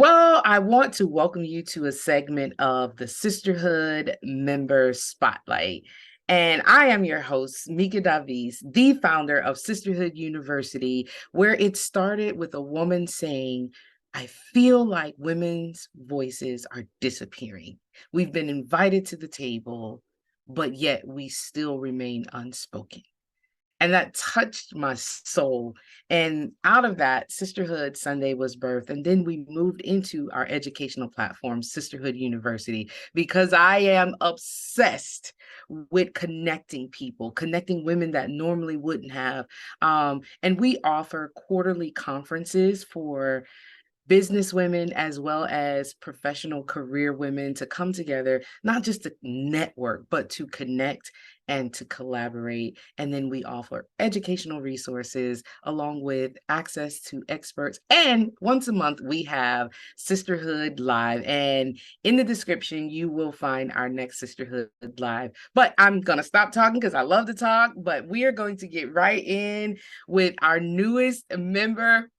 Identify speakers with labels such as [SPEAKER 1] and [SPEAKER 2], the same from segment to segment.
[SPEAKER 1] Well, I want to welcome you to a segment of the Sisterhood Member Spotlight. And I am your host, Mika Davies, the founder of Sisterhood University, where it started with a woman saying, I feel like women's voices are disappearing. We've been invited to the table, but yet we still remain unspoken. And that touched my soul. And out of that, Sisterhood Sunday was birthed. And then we moved into our educational platform, Sisterhood University, because I am obsessed with connecting people, connecting women that normally wouldn't have. And we offer quarterly conferences for business women as well as professional career women to come together, not just to network, but to connect and to collaborate. And then we offer educational resources along with access to experts. And once a month, we have Sisterhood Live. And in the description, you will find our next Sisterhood Live. But I'm going to stop talking because I love to talk. But we are going to get right in with our newest member,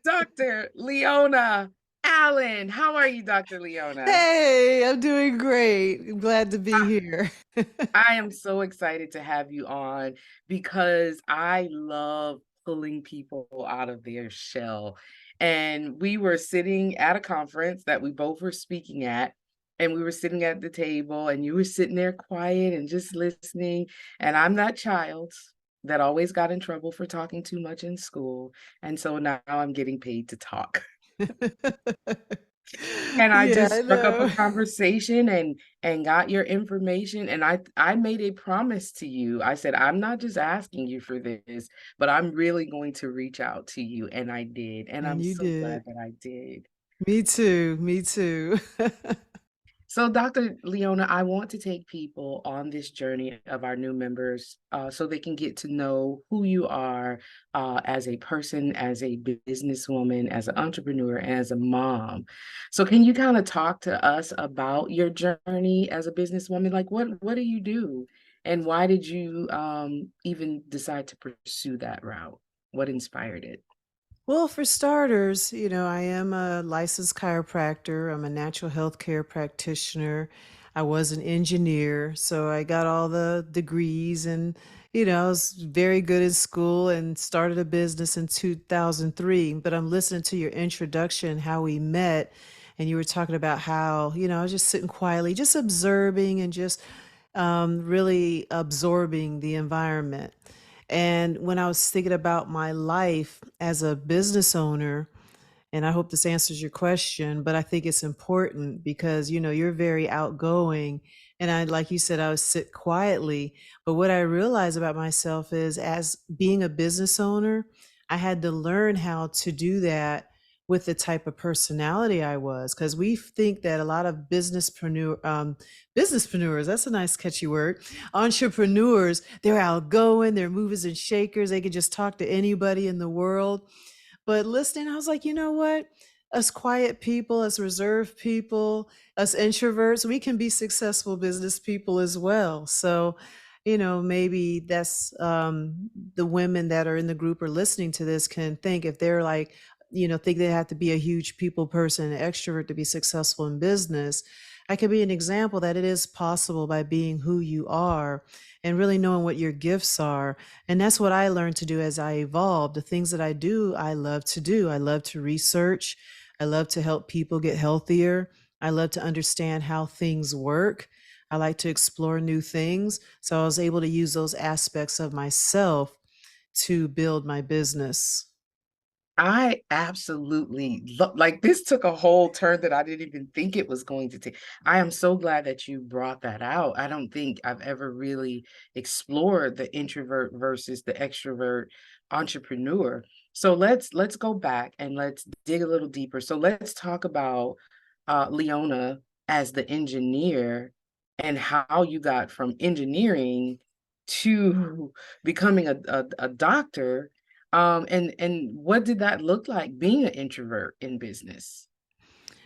[SPEAKER 1] Dr. Leona Allen. How are you, Dr. Leona?
[SPEAKER 2] Hey, I'm doing great. I'm glad to be
[SPEAKER 1] I,
[SPEAKER 2] here.
[SPEAKER 1] I am so excited to have you on because I love pulling people out of their shell. And we were sitting at a conference that we both were speaking at, and we were sitting at the table, and you were sitting there quiet and just listening. And I'm that child that always got in trouble for talking too much in school. And so now I'm getting paid to talk. And I
[SPEAKER 2] Yeah,
[SPEAKER 1] just
[SPEAKER 2] I
[SPEAKER 1] struck up a
[SPEAKER 2] know.
[SPEAKER 1] conversation and got your information, and I made a promise to you. I said, I'm not just asking you for this, but I'm really going to reach out to you, and I did. And
[SPEAKER 2] And
[SPEAKER 1] I'm
[SPEAKER 2] you
[SPEAKER 1] so
[SPEAKER 2] did.
[SPEAKER 1] glad that I did.
[SPEAKER 2] Me too. Me too.
[SPEAKER 1] So, Dr. Leona, I want to take people on this journey of our new members so they can get to know who you are as a person, as a businesswoman, as an entrepreneur, and as a mom. So, can you kind of talk to us about your journey as a businesswoman? Like, what do you do? And why did you even decide to pursue that route? What inspired it?
[SPEAKER 2] Well, for starters, I am a licensed chiropractor. I'm a natural health care practitioner. I was an engineer, so I got all the degrees and, I was very good in school and started a business in 2003. But I'm listening to your introduction, how we met, and you were talking about how, I was just sitting quietly, just observing and just really absorbing the environment. And when I was thinking about my life as a business owner, and I hope this answers your question, but I think it's important because, you're very outgoing. And like you said, I would sit quietly. But what I realized about myself is as being a business owner, I had to learn how to do that with the type of personality I was. Because we think that a lot of businesspreneurs, that's a nice catchy word, entrepreneurs, they're outgoing, they're movers and shakers, they can just talk to anybody in the world. But listening, I was like, you know what? Us quiet people, us reserved people, us introverts, we can be successful business people as well. So, maybe that's the women that are in the group or listening to this can think if they're like, think they have to be a huge people person, an extrovert to be successful in business. I could be an example that it is possible by being who you are and really knowing what your gifts are. And that's what I learned to do as I evolved. The things that I do, I love to do. I love to research. I love to help people get healthier. I love to understand how things work. I like to explore new things. So I was able to use those aspects of myself to build my business.
[SPEAKER 1] I absolutely like this took a whole turn that I didn't even think it was going to take. I am so glad that you brought that out. I don't think I've ever really explored the introvert versus the extrovert entrepreneur. So let's go back and let's dig a little deeper. So let's talk about Leona as the engineer and how you got from engineering to becoming a doctor and what did that look like being an introvert in business?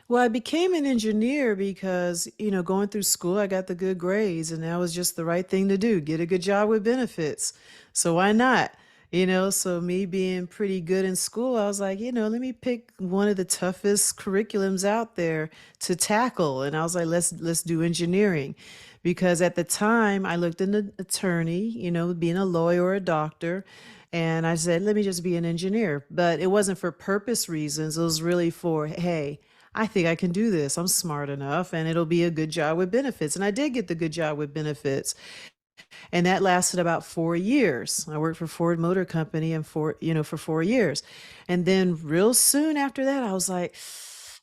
[SPEAKER 2] Well, I became an engineer because, going through school, I got the good grades, and that was just the right thing to do. Get a good job with benefits. So why not? So me being pretty good in school, I was like, let me pick one of the toughest curriculums out there to tackle. And I was like, let's do engineering. Because at the time I looked into attorney, being a lawyer or a doctor, and I said, let me just be an engineer. But it wasn't for purpose reasons. It was really for, hey, I think I can do this. I'm smart enough and it'll be a good job with benefits. And I did get the good job with benefits. And that lasted about 4 years. I worked for Ford Motor Company and for 4 years. And then real soon after that, I was like,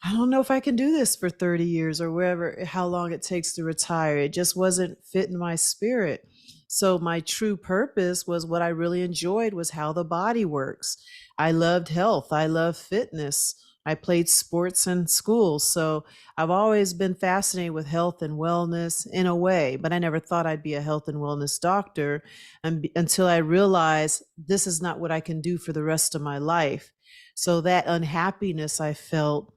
[SPEAKER 2] I don't know if I can do this for 30 years or wherever, how long it takes to retire. It just wasn't fitting my spirit. So my true purpose was what I really enjoyed was how the body works. I loved health. I love fitness. I played sports in school. So I've always been fascinated with health and wellness in a way, but I never thought I'd be a health and wellness doctor until I realized this is not what I can do for the rest of my life. So that unhappiness I felt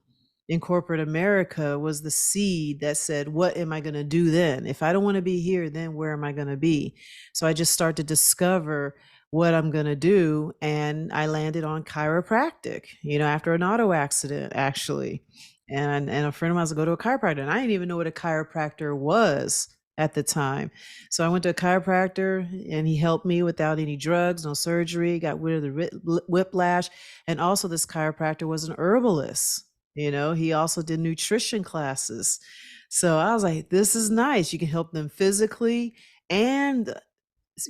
[SPEAKER 2] in corporate America was the seed that said, what am I going to do then? If I don't want to be here, then where am I going to be? So I just started to discover what I'm going to do. And I landed on chiropractic, after an auto accident, actually. And a friend of mine was to go to a chiropractor, and I didn't even know what a chiropractor was at the time. So I went to a chiropractor and he helped me without any drugs, no surgery, got rid of the whiplash. And also, this chiropractor was an herbalist. He also did nutrition classes. So I was like, this is nice. You can help them physically and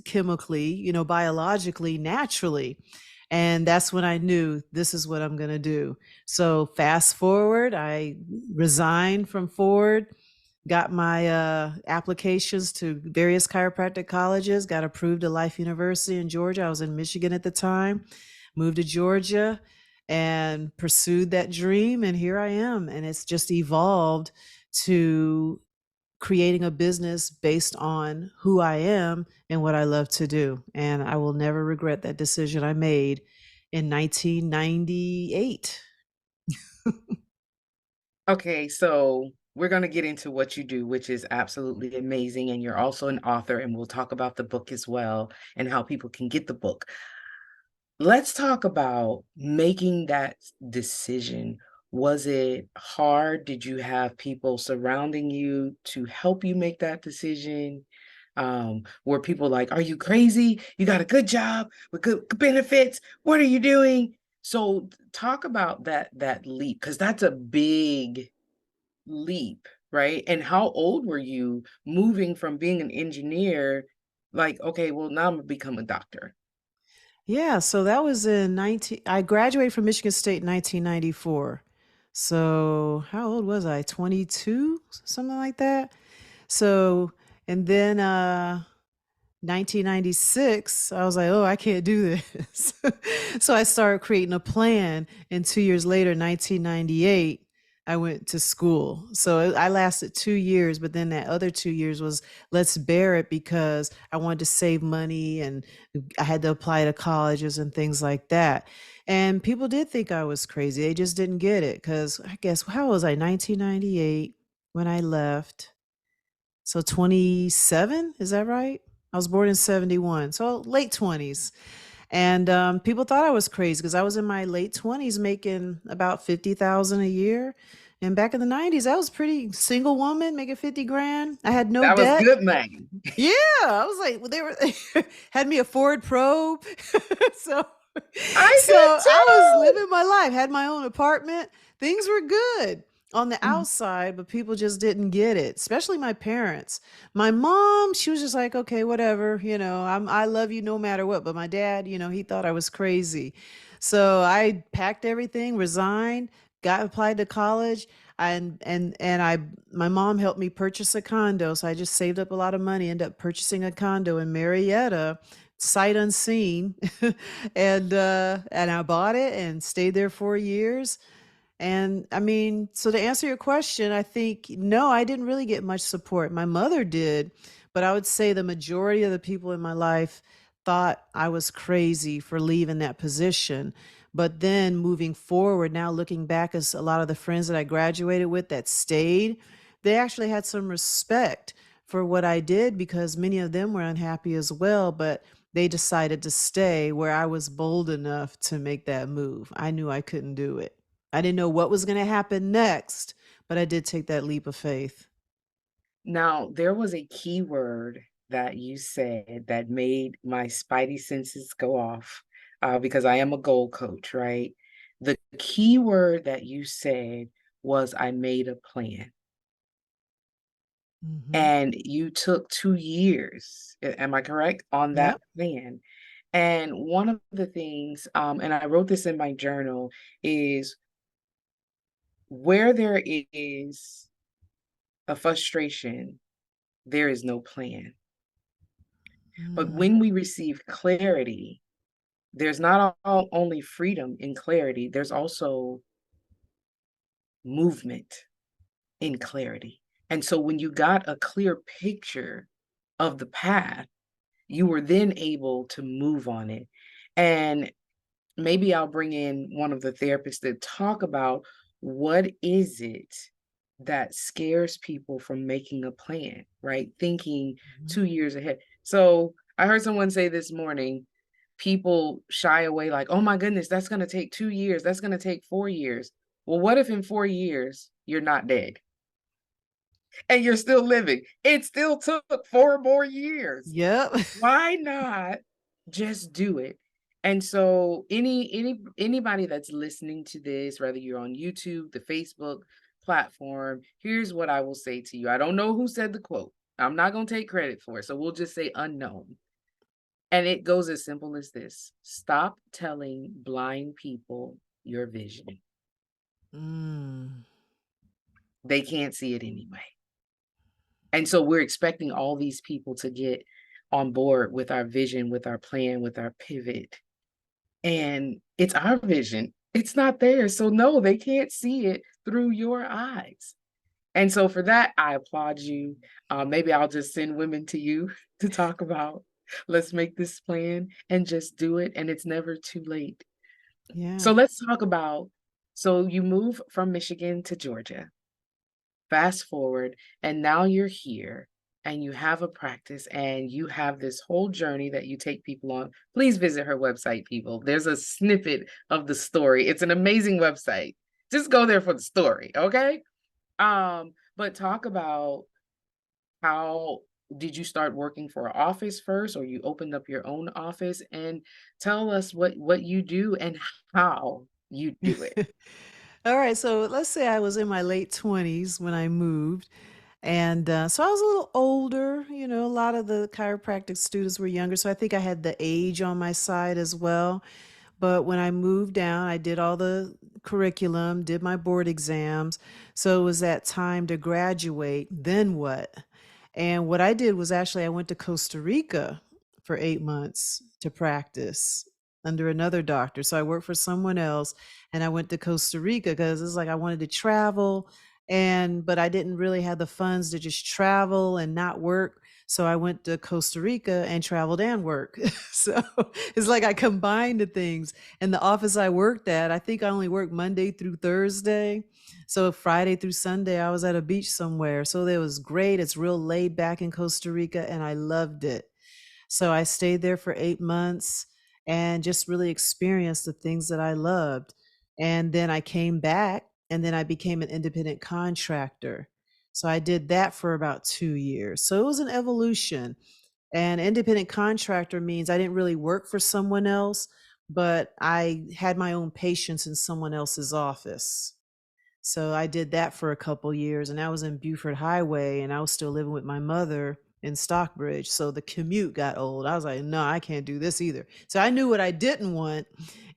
[SPEAKER 2] chemically, biologically, naturally. And that's when I knew this is what I'm going to do. So fast forward, I resigned from Ford, got my applications to various chiropractic colleges, got approved to Life University in Georgia. I was in Michigan at the time, moved to Georgia and pursued that dream. And here I am. And it's just evolved to creating a business based on who I am and what I love to do. And I will never regret that decision I made in 1998.
[SPEAKER 1] Okay, so we're going to get into what you do, which is absolutely amazing. And you're also an author, and we'll talk about the book as well and how people can get the book. Let's talk about making that decision. Was it hard? Did you have people surrounding you to help you make that decision? Were people like, are you crazy? You got a good job with good benefits. What are you doing? So talk about that leap, because that's a big leap, right? And how old were you moving from being an engineer, like, okay, well, now I'm gonna become a doctor?
[SPEAKER 2] Yeah, so that was in 19 I graduated from Michigan State in 1994. So how old was I? 22, something like that. So and then 1996, I was like, oh, I can't do this. So I started creating a plan. And 2 years later, 1998, I went to school. So I lasted 2 years, but then that other 2 years was let's bear it because I wanted to save money and I had to apply to colleges and things like that. And people did think I was crazy. They just didn't get it because I guess, how was I? 1998 when I left. So 27, is that right? I was born in 71, so late 20s. And people thought I was crazy because I was in my late 20s making about 50,000 a year. And back in the 90s, I was pretty single woman making 50 grand. I had no
[SPEAKER 1] That was
[SPEAKER 2] debt.
[SPEAKER 1] good money.
[SPEAKER 2] Yeah, I was like, well, they were had me a Ford Probe. so
[SPEAKER 1] I
[SPEAKER 2] so
[SPEAKER 1] did
[SPEAKER 2] I was
[SPEAKER 1] too.
[SPEAKER 2] living my life, had my own apartment. Things were good on the
[SPEAKER 1] Mhm.
[SPEAKER 2] outside, but people just didn't get it, especially my parents. My mom, she was just like, okay, whatever, I love you no matter what. But my dad, he thought I was crazy. So I packed everything, resigned, got applied to college, and I my mom helped me purchase a condo. So I just saved up a lot of money, ended up purchasing a condo in Marietta, sight unseen. And I bought it and stayed there 4 years. And I mean, so to answer your question, I think no, I didn't really get much support. My mother did, but I would say the majority of the people in my life thought I was crazy for leaving that position. But then moving forward, now looking back, as a lot of the friends that I graduated with that stayed, they actually had some respect for what I did because many of them were unhappy as well. But they decided to stay where I was bold enough to make that move. I knew I couldn't do it. I didn't know what was going to happen next, but I did take that leap of faith.
[SPEAKER 1] Now, there was a key word that you said that made my spidey senses go off, because I am a goal coach, right? The key word that you said was I made a plan.
[SPEAKER 2] Mhm.
[SPEAKER 1] And you took 2 years, am I correct, on that
[SPEAKER 2] Yep.
[SPEAKER 1] plan? And one of the things, and I wrote this in my journal, is where there is a frustration, there is no plan. But
[SPEAKER 2] Mm.
[SPEAKER 1] when we receive clarity, there's not only freedom in clarity, there's also movement in clarity. And so when you got a clear picture of the path, you were then able to move on it. And maybe I'll bring in one of the therapists to talk about what is it that scares people from making a plan, right? Thinking
[SPEAKER 2] Mhm.
[SPEAKER 1] 2 years ahead. So I heard someone say this morning, people shy away like, "Oh my goodness, that's going to take 2 years. That's going to take 4 years." Well, what if in 4 years you're not dead and you're still living? It still took 4 more years.
[SPEAKER 2] Yep.
[SPEAKER 1] Why not just do it? And so anybody that's listening to this, whether you're on YouTube, the Facebook platform, here's what I will say to you. I don't know who said the quote. I'm not going to take credit for it. So we'll just say unknown. And it goes as simple as this. Stop telling blind people your vision.
[SPEAKER 2] Mm.
[SPEAKER 1] They can't see it anyway. And so we're expecting all these people to get on board with our vision, with our plan, with our pivot. And it's our vision. It's not theirs. So no, they can't see it through your eyes. And so for that, I applaud you. Maybe I'll just send women to you to talk about, let's make this plan and just do it. And it's never too late.
[SPEAKER 2] Yeah.
[SPEAKER 1] So let's talk about, so you move from Michigan to Georgia. Fast forward, and now you're here and you have a practice and you have this whole journey that you take people on. Please visit her website, people. There's a snippet of the story. It's an amazing website. Just go there for the story, okay? But talk about how did you start working for an office first or you opened up your own office, and tell us what you do and how you do it.
[SPEAKER 2] All right, so let's say I was in my late 20s when I moved. And so I was a little older, a lot of the chiropractic students were younger. So I think I had the age on my side as well. But when I moved down, I did all the curriculum, did my board exams. So it was that time to graduate. Then what? And what I did was actually I went to Costa Rica for 8 months to practice under another doctor. So I worked for someone else and I went to Costa Rica because it's like I wanted to travel but I didn't really have the funds to just travel and not work. So I went to Costa Rica and traveled and work. So it's like I combined the things. And the office I worked at, I think I only worked Monday through Thursday. So Friday through Sunday, I was at a beach somewhere. So it was great. It's real laid back in Costa Rica, and I loved it. So I stayed there for 8 months and just really experienced the things that I loved. And then I came back and then I became an independent contractor. So I did that for about 2 years. So it was an evolution. And independent contractor means I didn't really work for someone else, but I had my own patients in someone else's office. So I did that for a couple years, and I was in Buford Highway, and I was still living with my mother in Stockbridge. So the commute got old. I was like, no, I can't do this either. So I knew what I didn't want,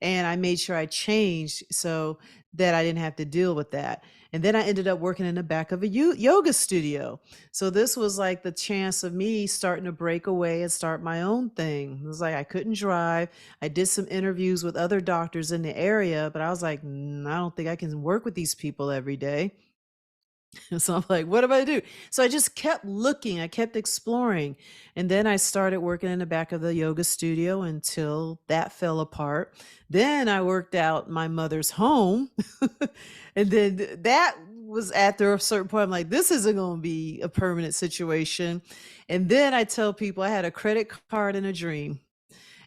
[SPEAKER 2] and I made sure I changed so that I didn't have to deal with that. And then I ended up working in the back of a yoga studio. So this was like the chance of me starting to break away and start my own thing. It was like I couldn't drive. I did some interviews with other doctors in the area, but I was like, I don't think I can work with these people every day. So I'm like, what do I do? So I just kept looking, I kept exploring. And then I started working in the back of the yoga studio until that fell apart. Then I worked out my mother's home. And then that was after a certain point, I'm like, this isn't going to be a permanent situation. And then I tell people I had a credit card and a dream.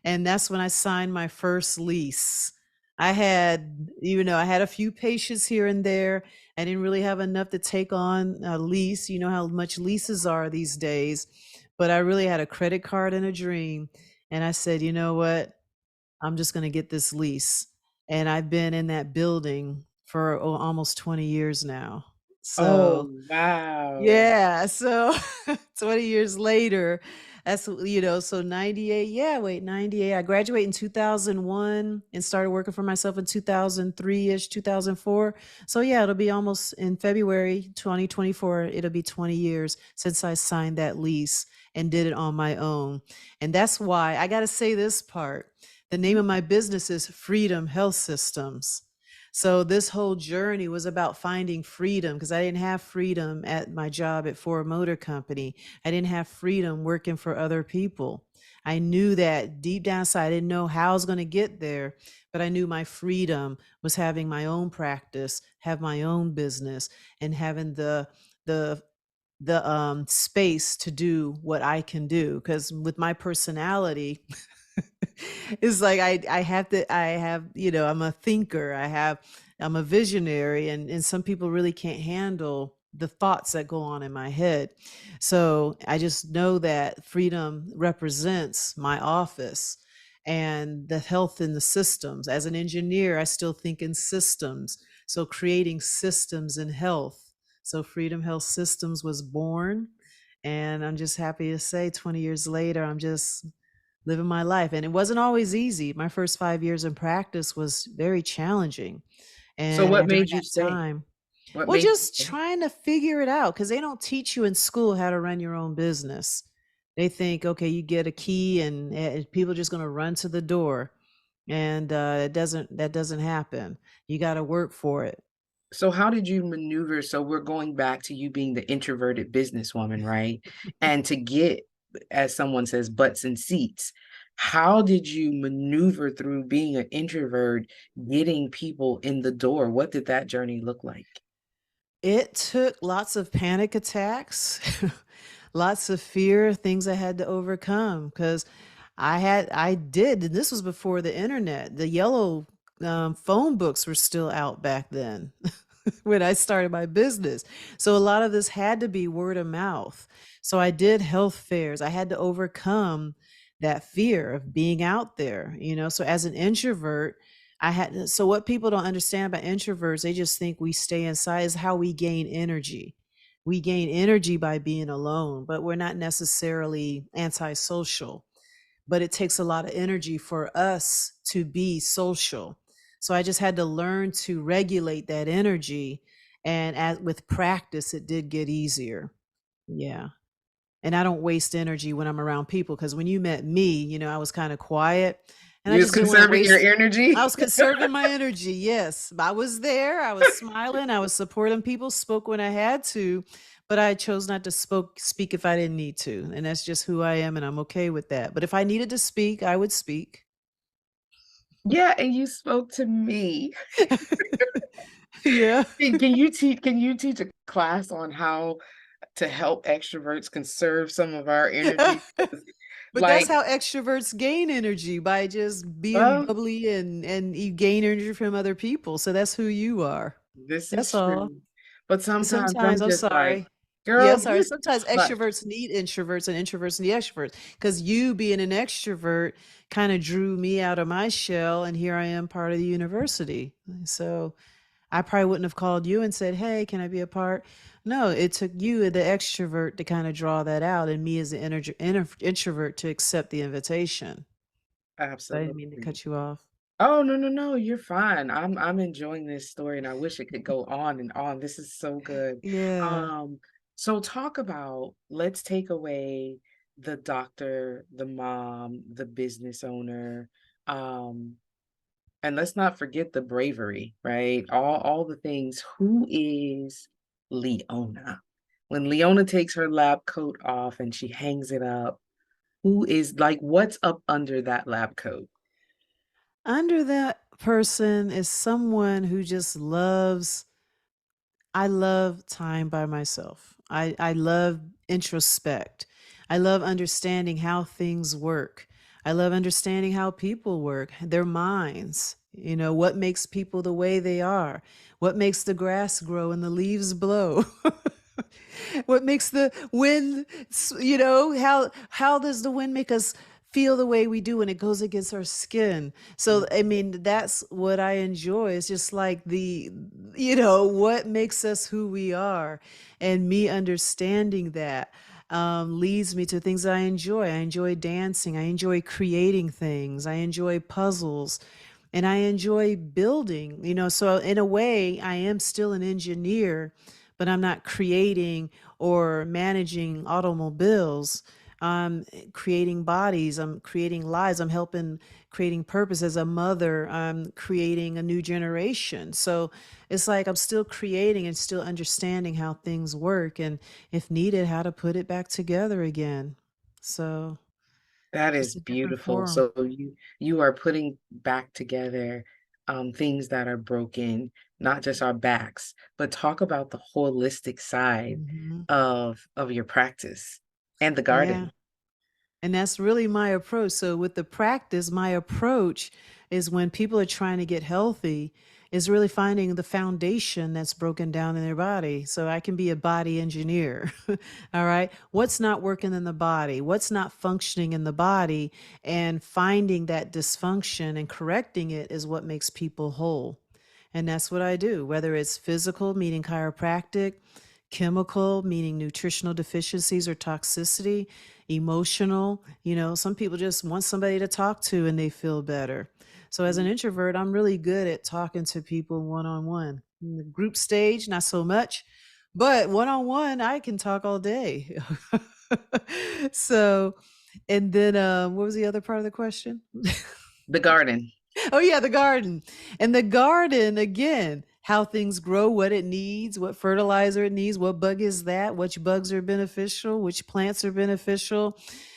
[SPEAKER 2] And that's when I signed my first lease. I had, even though I had a few patients here and there, I didn't really have enough to take on a lease. You know how much leases are these days. But I really had a credit card and a dream. And I said, you know what? I'm just going to get this lease. And I've been in that building for almost 20 years now.
[SPEAKER 1] Oh,
[SPEAKER 2] So
[SPEAKER 1] wow.
[SPEAKER 2] yeah, so 20 years later, so 98, yeah, wait, 98. I graduated in 2001 and started working for myself in 2003-ish, 2004. So yeah, it'll be almost in February 2024, it'll be 20 years since I signed that lease and did it on my own. And that's why I got to say this part. The name
[SPEAKER 1] Mhm.
[SPEAKER 2] of my business is Freedom Health Systems. So this whole journey was about finding freedom because I didn't have freedom at my job at Ford Motor Company. I didn't have freedom working for other people. I knew that deep down inside, I didn't know how I was going to get there, but I knew my freedom was having my own practice, have my own business, and having the space to do what I can do. Because with my personality, it's like I'm a thinker. I'm a visionary, and some people really can't handle the thoughts that go on in my head. So I just know that freedom represents my office and the health in the systems. As an engineer, I still think in systems. So creating systems in health. So Freedom Health Systems was born. And I'm just happy to say 20 years later, I'm just living my life. And it wasn't always easy. My first 5 years in practice was very challenging.
[SPEAKER 1] So
[SPEAKER 2] And
[SPEAKER 1] what
[SPEAKER 2] during
[SPEAKER 1] made you
[SPEAKER 2] that
[SPEAKER 1] stay?
[SPEAKER 2] time,
[SPEAKER 1] What
[SPEAKER 2] well,
[SPEAKER 1] made you
[SPEAKER 2] just
[SPEAKER 1] stay?
[SPEAKER 2] trying to figure it out because they don't teach you in school how to run your own business. They think, okay, you get a key and people are just going to run to the door. And that doesn't happen. You got to work for it.
[SPEAKER 1] So how did you maneuver? So we're going back to you being the introverted businesswoman, right? And to get, as someone says, butts and seats. How did you maneuver through being an introvert, getting people in the door? What did that journey look like?
[SPEAKER 2] It took lots of panic attacks, lots of fear, things I had to overcome because I did, and this was before the internet. The yellow phone books were still out back then when I started my business. So a lot of this had to be word of mouth. So I did health fairs. I had to overcome that fear of being out there. So as an introvert, so what people don't understand about introverts, they just think we stay inside is how we gain energy. We gain energy by being alone, but we're not necessarily antisocial. But it takes a lot of energy for us to be social. So I just had to learn to regulate that energy. And with practice, it did get easier. Yeah. And I don't waste energy when I'm around people because when you met me, I was kind of quiet and I
[SPEAKER 1] You was
[SPEAKER 2] just didn't want to
[SPEAKER 1] conserving your
[SPEAKER 2] waste. I
[SPEAKER 1] energy.
[SPEAKER 2] was conserving my energy. Yes, I was there. I was smiling. I was supporting people. Spoke when I had to, but I chose not to speak if I didn't need to, and that's just who I am, and I'm okay with that. But if I needed to speak, I would speak.
[SPEAKER 1] Yeah, and you spoke to me.
[SPEAKER 2] Yeah.
[SPEAKER 1] Can you teach a class on how to help extroverts conserve some of our energy? 'Cause,
[SPEAKER 2] But that's
[SPEAKER 1] like,
[SPEAKER 2] how extroverts gain energy by just being
[SPEAKER 1] well,
[SPEAKER 2] bubbly and you gain energy from other people. So that's who you are.
[SPEAKER 1] this
[SPEAKER 2] That's
[SPEAKER 1] is
[SPEAKER 2] all.
[SPEAKER 1] true. But sometimes
[SPEAKER 2] Sometimes,
[SPEAKER 1] I'm
[SPEAKER 2] I'm
[SPEAKER 1] just like,
[SPEAKER 2] sorry. Yeah,
[SPEAKER 1] girl,
[SPEAKER 2] sorry.
[SPEAKER 1] get
[SPEAKER 2] Sometimes
[SPEAKER 1] hush.
[SPEAKER 2] extroverts need introverts and introverts need extroverts because you being an extrovert kind of drew me out of my shell. And here I am part of the university. So I probably wouldn't have called you and said, hey, can I be a part? No, it took you, the extrovert, to kind of draw that out and me as the introvert to accept the invitation. So I didn't mean to
[SPEAKER 1] Absolutely.
[SPEAKER 2] cut you off.
[SPEAKER 1] Oh, no, no, no, you're fine. I'm enjoying this story and I wish it could go on and on. This is so good.
[SPEAKER 2] Yeah.
[SPEAKER 1] Um, so talk about, let's take away the doctor, the mom, the business owner, um, and let's not forget the bravery, right? All the things. Who is Leona? When Leona takes her lab coat off and she hangs it up, who is like what's up under that lab coat?
[SPEAKER 2] Under that person is someone who just loves I love time by myself. I love introspect. I love understanding how things work. I love understanding how people work, their minds, what makes people the way they are, what makes the grass grow and the leaves blow. What makes the wind, how does the wind make us feel the way we do when it goes against our skin? So, I mean, that's what I enjoy. It's just like what makes us who we are. And me understanding that leads me to things that I enjoy. I enjoy dancing. I enjoy creating things. I enjoy puzzles. And I enjoy building, so in a way, I am still an engineer, but I'm not creating or managing automobiles. I'm creating bodies, I'm creating lives, I'm helping creating purpose as a mother, I'm creating a new generation. So it's like I'm still creating and still understanding how things work, and if needed, how to put it back together again. So
[SPEAKER 1] That is
[SPEAKER 2] just a different
[SPEAKER 1] beautiful.
[SPEAKER 2] form.
[SPEAKER 1] So you are putting back together things that are broken, not just our backs, but talk about the holistic side
[SPEAKER 2] Hmm.
[SPEAKER 1] of your practice and the
[SPEAKER 2] Yeah.
[SPEAKER 1] garden.
[SPEAKER 2] And that's really my approach. So with the practice, my approach is when people are trying to get healthy, is really finding the foundation that's broken down in their body. So I can be a body engineer. All right. What's not working in the body? What's not functioning in the body? And finding that dysfunction and correcting it is what makes people whole. And that's what I do, whether it's physical, meaning chiropractic, chemical, meaning nutritional deficiencies or toxicity, emotional. Some people just want somebody to talk to and they feel better. So, as an introvert, I'm really good at talking to people one on one. In the group stage, not so much, but one on one, I can talk all day. So, and then what was the other part of the question?
[SPEAKER 1] The garden.
[SPEAKER 2] Oh yeah, the garden. And the garden, again, how things grow, what it needs, what fertilizer it needs, what bug is that, which bugs are beneficial, which plants are beneficial.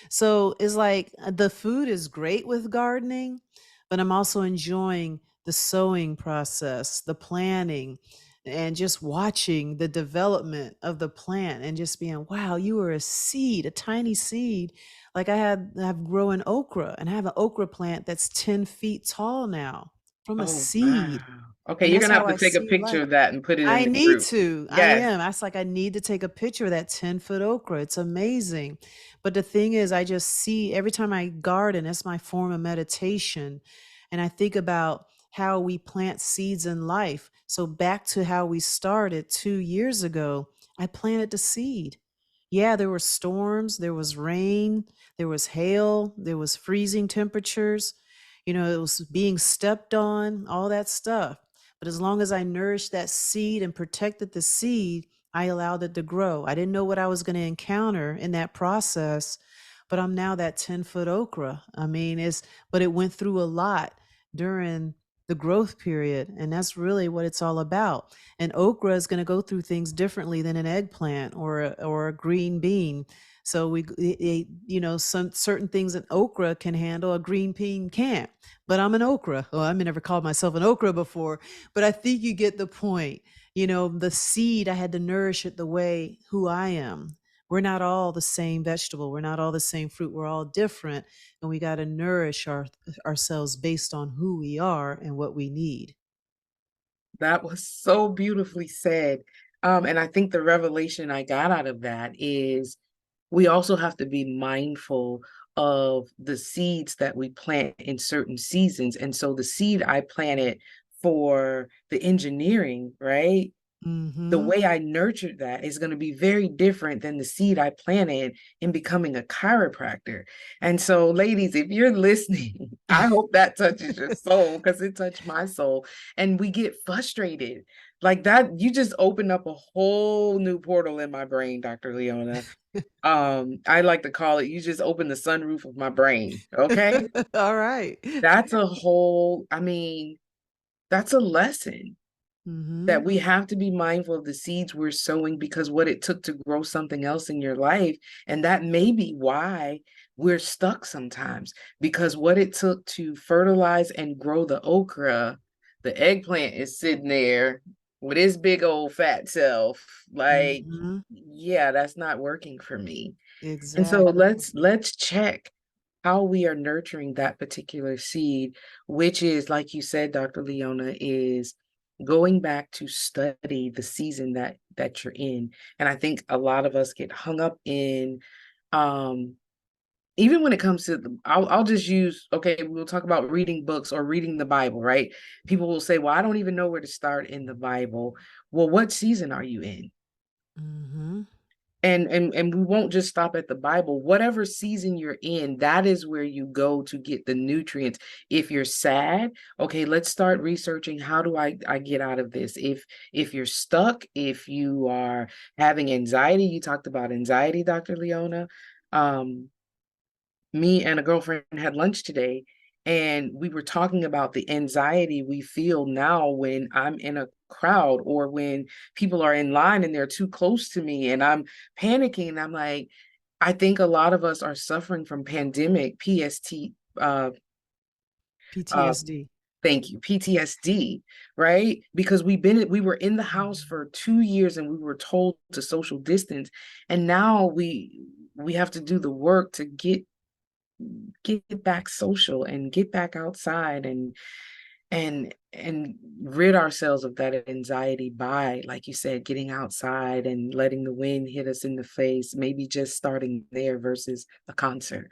[SPEAKER 2] So it's like the food is great with gardening, but I'm also enjoying the sowing process, the planning, and just watching the development of the plant and just being, wow, you were a seed, a tiny seed. Like I have growing okra, and I have an okra plant that's 10 feet tall now from a
[SPEAKER 1] Oh, wow.
[SPEAKER 2] seed.
[SPEAKER 1] Okay,
[SPEAKER 2] And
[SPEAKER 1] you're
[SPEAKER 2] that's
[SPEAKER 1] gonna have
[SPEAKER 2] how
[SPEAKER 1] to
[SPEAKER 2] I
[SPEAKER 1] take a
[SPEAKER 2] see
[SPEAKER 1] picture
[SPEAKER 2] life.
[SPEAKER 1] of that and put it in
[SPEAKER 2] I
[SPEAKER 1] the
[SPEAKER 2] need
[SPEAKER 1] group.
[SPEAKER 2] to. I
[SPEAKER 1] Yes.
[SPEAKER 2] am. I was like, I need to take a picture of that 10-foot okra. It's amazing. But the thing is, I just see every time I garden, it's my form of meditation. And I think about how we plant seeds in life. So back to how we started 2 years ago, I planted the seed. Yeah, there were storms, there was rain, there was hail, there was freezing temperatures. It was being stepped on, all that stuff. But as long as I nourished that seed and protected the seed, I allowed it to grow. I didn't know what I was going to encounter in that process, but I'm now that 10-foot okra. I mean, but it went through a lot during the growth period. And that's really what it's all about. And okra is going to go through things differently than an eggplant or a green bean. So some certain things that okra can handle, a green bean can't. But I'm an okra. Well, I never called myself an okra before, but I think you get the point. The seed, I had to nourish it the way who I am. We're not all the same vegetable. We're not all the same fruit. We're all different. And we got to nourish ourselves based on who we are and what we need.
[SPEAKER 1] That was so beautifully said. And I think the revelation I got out of that is we also have to be mindful of the seeds that we plant in certain seasons. And so the seed I planted for the engineering, right? The
[SPEAKER 2] Mm-hmm.
[SPEAKER 1] way I nurtured that is going to be very different than the seed I planted in becoming a chiropractor. And so, ladies, if you're listening, I hope that touches your soul because it touched my soul. And we get frustrated like that. You just opened up a whole new portal in my brain, Dr. Leona. I like to call it, you just opened the sunroof of my brain. Okay.
[SPEAKER 2] All right.
[SPEAKER 1] That's a whole, I mean, that's a lesson
[SPEAKER 2] Mm-hmm.
[SPEAKER 1] that we have to be mindful of the seeds we're sowing because what it took to grow something else in your life. And that may be why we're stuck sometimes because what it took to fertilize and grow the okra, the eggplant is sitting there with his big old fat self. Like,
[SPEAKER 2] Mm-hmm.
[SPEAKER 1] yeah, that's not working for me. And so
[SPEAKER 2] Exactly.
[SPEAKER 1] let's check. how we are nurturing that particular seed, which is, like you said, Dr. Leona, is going back to study the season that you're in. And I think a lot of us get hung up in um even when it comes to I'll just use, okay, we'll talk about reading books or reading the Bible, right? People will say, well, I don't even know where to start in the Bible. Well, what season are you in?
[SPEAKER 2] Mm-hmm.
[SPEAKER 1] And we won't just stop at the Bible. Whatever season you're in, that is where you go to get the nutrients. If you're sad, okay, let's start researching, how do I get out of this? If you're stuck, if you are having anxiety, you talked about anxiety, Dr. Leona. Um, Me and a girlfriend had lunch today, and we were talking about the anxiety we feel now when I'm in a crowd, or when people are in line and they're too close to me and I'm panicking. And I'm like, I think a lot of us are suffering from pandemic PST, uh
[SPEAKER 2] PTSD.
[SPEAKER 1] thank you, PTSD, right? Because we were in the house for 2 years and we were told to social distance, and now we have to do the work to get back social and get back outside and rid ourselves of that anxiety by, like you said, getting outside and letting the wind hit us in the face, maybe just starting there versus a concert.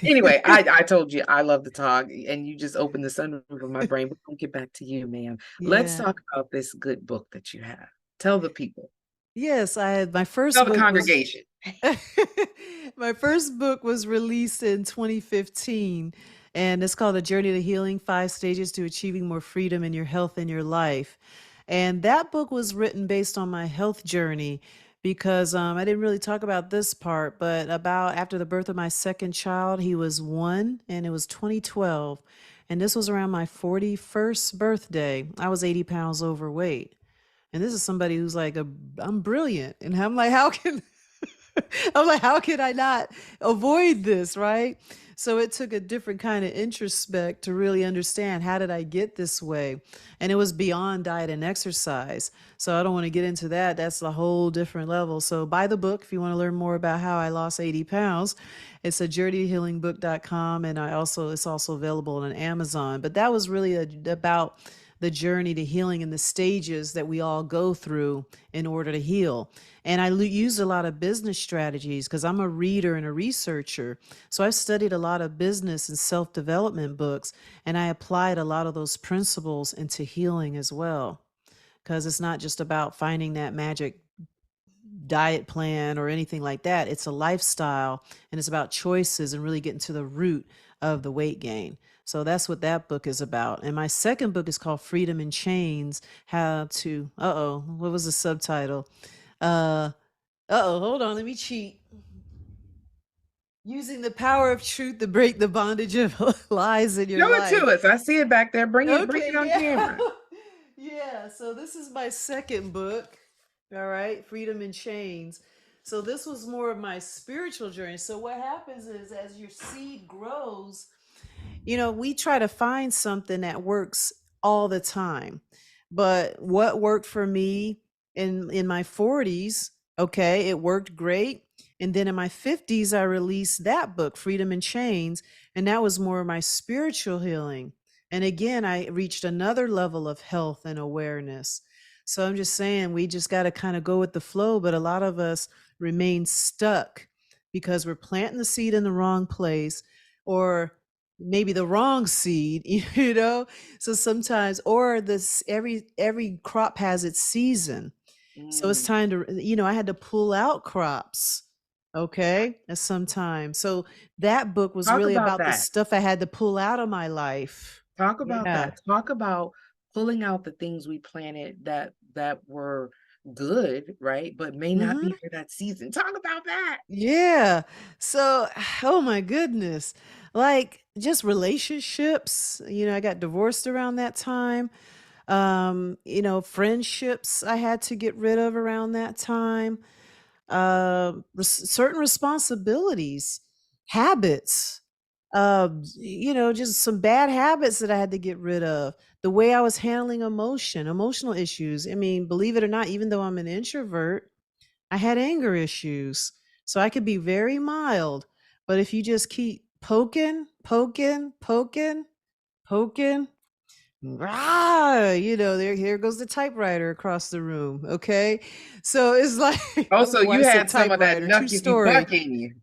[SPEAKER 1] Anyway, I told you I love to talk, and you just opened the sunroof of my brain. We're gonna get back to you, ma'am. Let's
[SPEAKER 2] Yeah.
[SPEAKER 1] talk about this good book that you have. Tell the people.
[SPEAKER 2] Yes, I had my
[SPEAKER 1] Tell
[SPEAKER 2] first
[SPEAKER 1] the
[SPEAKER 2] book was
[SPEAKER 1] congregation.
[SPEAKER 2] my first book was released in 2015, and it's called A Journey to Healing: 5 Stages to Achieving More Freedom in Your Health and Your Life. And that book was written based on my health journey because I didn't really talk about this part, but about after the birth of my second child, he was 1, and it was 2012. And this was around my 41st birthday. I was 80 pounds overweight. And this is somebody who's like, I'm brilliant. And I'm like, how can I'm like, how can I not avoid this, right? So it took a different kind of introspect to really understand, how did I get this way? And it was beyond diet and exercise. So I don't want to get into that. That's a whole different level. So buy the book if you want to learn more about how I lost 80 pounds. It's a journeytohealingbook.com, and it's also available on Amazon. But that was really about the journey to healing and the stages that we all go through in order to heal. And I used a lot of business strategies because I'm a reader and a researcher. So I've studied a lot of business and self development books, and I applied a lot of those principles into healing as well. Because it's not just about finding that magic diet plan or anything like that. It's a lifestyle, and it's about choices and really getting to the root of the weight gain. So that's what that book is about. And my second book is called Freedom in Chains: How to, what was the subtitle? Uh, hold on, let me cheat. Using the power of truth to break the bondage of lies in your
[SPEAKER 1] Show it
[SPEAKER 2] life.
[SPEAKER 1] to us. I see it back there. Bring
[SPEAKER 2] Okay,
[SPEAKER 1] it on
[SPEAKER 2] yeah.
[SPEAKER 1] camera.
[SPEAKER 2] Yeah, so this is my second book. All right, Freedom in Chains. So this was more of my spiritual journey. So what happens is, as your seed grows, we try to find something that works all the time. But what worked for me in my 40s, okay, it worked great. And then in my 50s, I released that book, Freedom in Chains, and that was more of my spiritual healing. And again, I reached another level of health and awareness. So I'm just saying, we just got to kind of go with the flow, but a lot of us remain stuck because we're planting the seed in the wrong place, or maybe the wrong seed, so sometimes, or this, every crop has its season. So it's
[SPEAKER 1] Mm.
[SPEAKER 2] time to, I had to pull out crops, okay, at some time. So that book was
[SPEAKER 1] Talk
[SPEAKER 2] really
[SPEAKER 1] about
[SPEAKER 2] about the
[SPEAKER 1] that.
[SPEAKER 2] stuff I had to pull out of my life.
[SPEAKER 1] Talk about
[SPEAKER 2] Yeah.
[SPEAKER 1] that. Talk about pulling out the things we planted that were good, right? But may not be
[SPEAKER 2] Hmm.
[SPEAKER 1] for that season. Talk about that.
[SPEAKER 2] Yeah. So, oh my goodness. Like, just relationships, I got divorced around that time. Friendships I had to get rid of around that time. Certain responsibilities, habits, just some bad habits that I had to get rid of. The way I was handling emotional issues. I mean, believe it or not, even though I'm an introvert, I had anger issues. So I could be very mild, but if you just keep poking. Rah, there here goes the typewriter across the room. Okay. So it's like,
[SPEAKER 1] Oh, so
[SPEAKER 2] well, I
[SPEAKER 1] you
[SPEAKER 2] said
[SPEAKER 1] had some of that
[SPEAKER 2] typewriter, true
[SPEAKER 1] knuckity
[SPEAKER 2] story.
[SPEAKER 1] buck in you.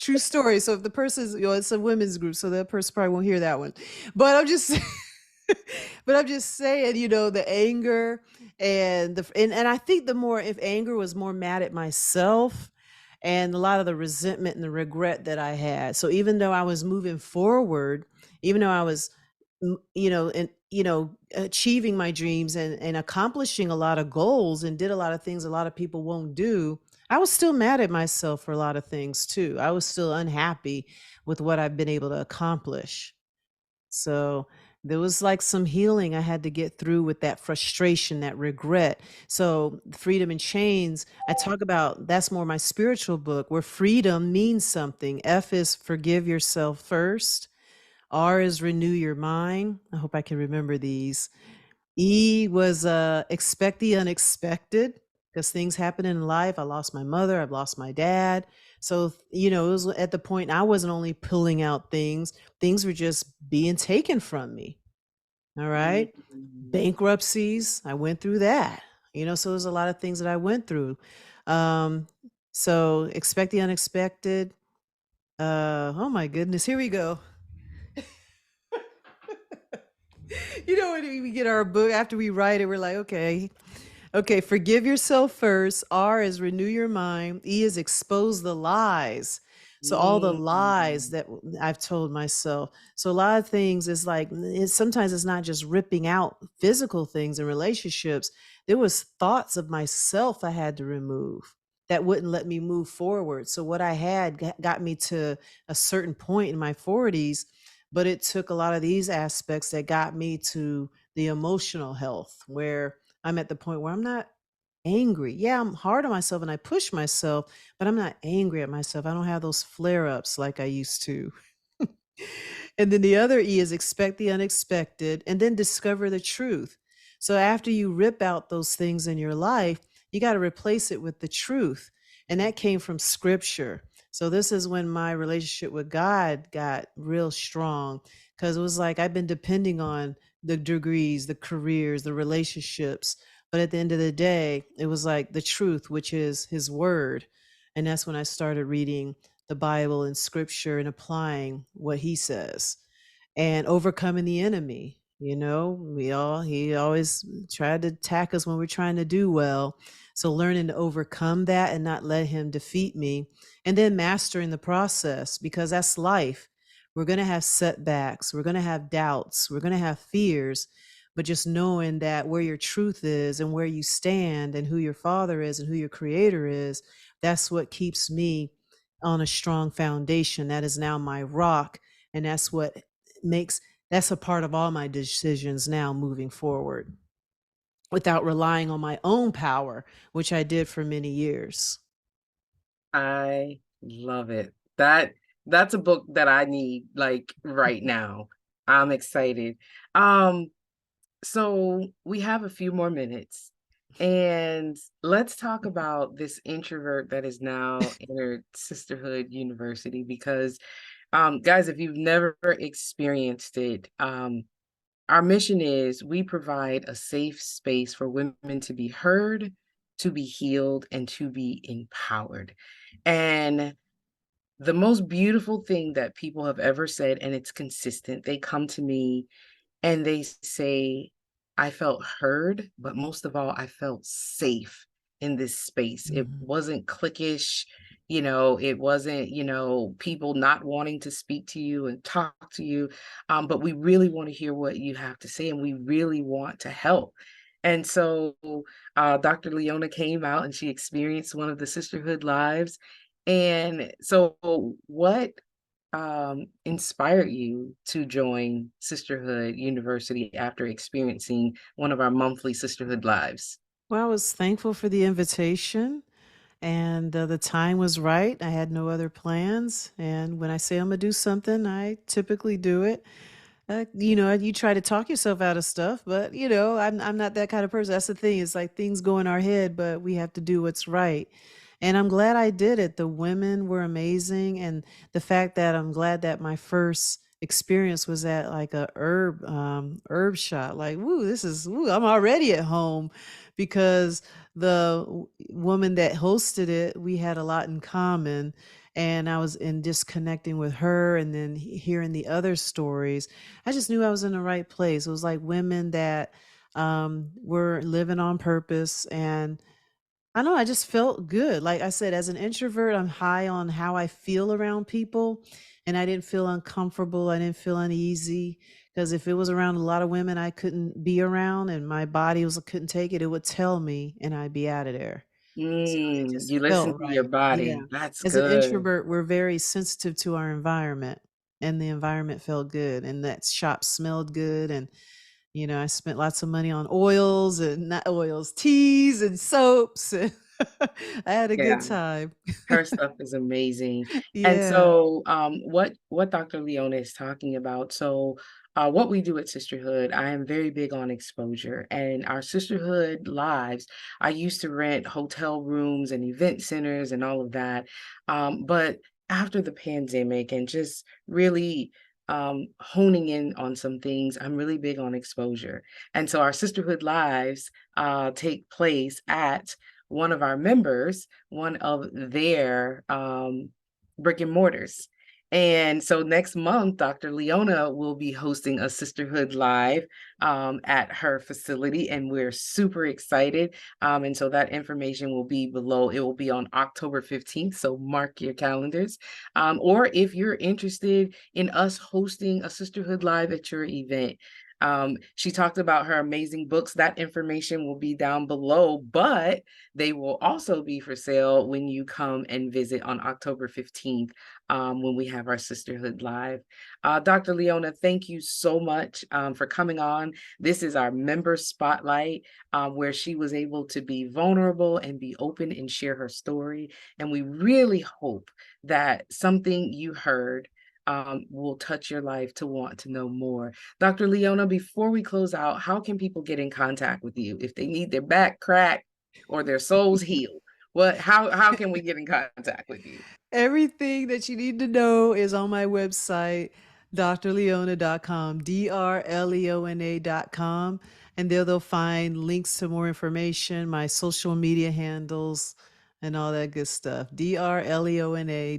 [SPEAKER 2] True story. So if the person's, it's a women's group, so that person probably won't hear that one. But I'm just but I'm just saying, the anger and I think the more if anger was more mad at myself and a lot of the resentment and the regret that I had. So even though I was moving forward, even though I was achieving my dreams and accomplishing a lot of goals and did a lot of things a lot of people won't do, I was still mad at myself for a lot of things too. I was still unhappy with what I've been able to accomplish. So there was like some healing I had to get through with that frustration, that regret. So Freedom in Chains, I talk about, that's more my spiritual book, where freedom means something. F is forgive yourself first. R is renew your mind. I hope I can remember these. E was expect the unexpected, because things happen in life. I lost my mother, I've lost my dad. So, it was at the point I wasn't only pulling out things were just being taken from me. All right.
[SPEAKER 1] Mhm.
[SPEAKER 2] Bankruptcies, I went through that. So there's a lot of things that I went through. Um, so expect the unexpected. Oh my goodness, here we go. When we get our book after we write it, we're like, okay, forgive yourself first. R is renew your mind. E is expose the lies. So all the lies
[SPEAKER 1] Mhm.
[SPEAKER 2] that I've told myself. So a lot of things is like sometimes it's not just ripping out physical things in relationships. There was thoughts of myself I had to remove that wouldn't let me move forward. So what I had got me to a certain point in my 40s, but it took a lot of these aspects that got me to the emotional health where I'm at the point where I'm not angry. Yeah, I'm hard on myself and I push myself, but I'm not angry at myself. I don't have those flare ups like I used to. And then the other E is expect the unexpected and then discover the truth. So after you rip out those things in your life, you got to replace it with the truth. And that came from scripture. So this is when my relationship with God got real strong because it was like I've been depending on the degrees, the careers, the relationships. But at the end of the day, it was like the truth, which is his word. And that's when I started reading the Bible and scripture and applying what he says and overcoming the enemy. He always tried to attack us when we're trying to do well. So learning to overcome that and not let him defeat me, and then mastering the process because that's life. We're going to have setbacks, we're going to have doubts, we're going to have fears, but just knowing that where your truth is and where you stand and who your father is and who your creator is, that's what keeps me on a strong foundation. That is now my rock. And that's what makes that's a part of all my decisions now moving forward without relying on my own power, which I did for many years.
[SPEAKER 1] I love it. That's a book that I need like right now. I'm excited. Um, so we have a few more minutes and let's talk about this introvert that is now entered Sisterhood University because guys, if you've never experienced it, our mission is we provide a safe space for women to be heard, to be healed, and to be empowered. And the most beautiful thing that people have ever said, and it's consistent, they come to me and they say, I felt heard, but most of all, I felt safe in this space. It
[SPEAKER 2] Mhm.
[SPEAKER 1] wasn't cliquish, it wasn't, people not wanting to speak to you and talk to you. But we really want to hear what you have to say and we really want to help. And so Dr. Leona came out and she experienced one of the sisterhood lives. And so, what inspired you to join Sisterhood University after experiencing one of our monthly Sisterhood lives?
[SPEAKER 2] Well, I was thankful for the invitation, and the time was right. I had no other plans. And when I say I'm going to do something, I typically do it. You try to talk yourself out of stuff, but I'm not that kind of person. That's the thing. It's like things go in our head, but we have to do what's right. And I'm glad I did it. The women were amazing. And the fact that I'm glad that my first experience was at like a herb shop. Like, woo, I'm already at home, because woman that hosted it, we had a lot in common. And I was in disconnecting with her, and then hearing the other stories. I just knew I was in the right place. It was like women that were living on purpose. And I know, I just felt good. Like I said, as an introvert, I'm high on how I feel around people, and I didn't feel uncomfortable. I didn't feel uneasy, because if it was around a lot of women I couldn't be around and my body was couldn't take it, it would tell me and I'd be out of there. So it just
[SPEAKER 1] You listen
[SPEAKER 2] felt
[SPEAKER 1] to your
[SPEAKER 2] right. Yeah.
[SPEAKER 1] body. That's
[SPEAKER 2] As an
[SPEAKER 1] good.
[SPEAKER 2] introvert, we're very sensitive to our environment, and the environment felt good, and that shop smelled good. And I spent lots of money on oils, and not oils, teas and soaps. And I had a good
[SPEAKER 1] Yeah.
[SPEAKER 2] time.
[SPEAKER 1] Her stuff is amazing. And
[SPEAKER 2] Yeah.
[SPEAKER 1] so, what Dr. Leona is talking about, so, what we do at Sisterhood, I am very big on exposure, and our Sisterhood lives, I used to rent hotel rooms and event centers and all of that, but after the pandemic and just really, honing in on some things, I'm really big on exposure, and so our Sisterhood lives, take place at one of our members, one of their brick and mortars. And so next month, Dr. Leona will be hosting a Sisterhood Live at her facility, and we're super excited. And so that information will be below. It will be on October 15th, so mark your calendars. Or if you're interested in us hosting a Sisterhood Live at your event, she talked about her amazing books. That information will be down below, but they will also be for sale when you come and visit on October 15th, when we have our Sisterhood Live. Dr. Leona, thank you so much for coming on. This is our member spotlight, where she was able to be vulnerable and be open and share her story. And we really hope that something you heard will touch your life to want to know more. Dr. Leona, before we close out, how can people get in contact with you if they need their back cracked or their souls healed? How can we get in contact with you?
[SPEAKER 2] Everything that you need to know is on my website, drleona.com, drleona.com. And there they'll find links to more information, my social media handles, and all that good stuff. drleona.com.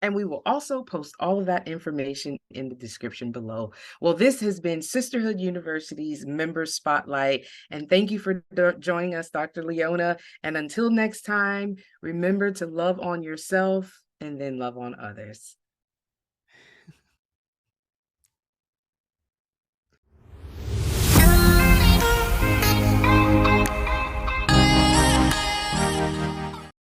[SPEAKER 1] And we will also post all of that information in the description below. Well, this has been Sisterhood University's Member Spotlight. And thank you for joining us, Dr. Leona. And until next time, remember to love on yourself and then love on others.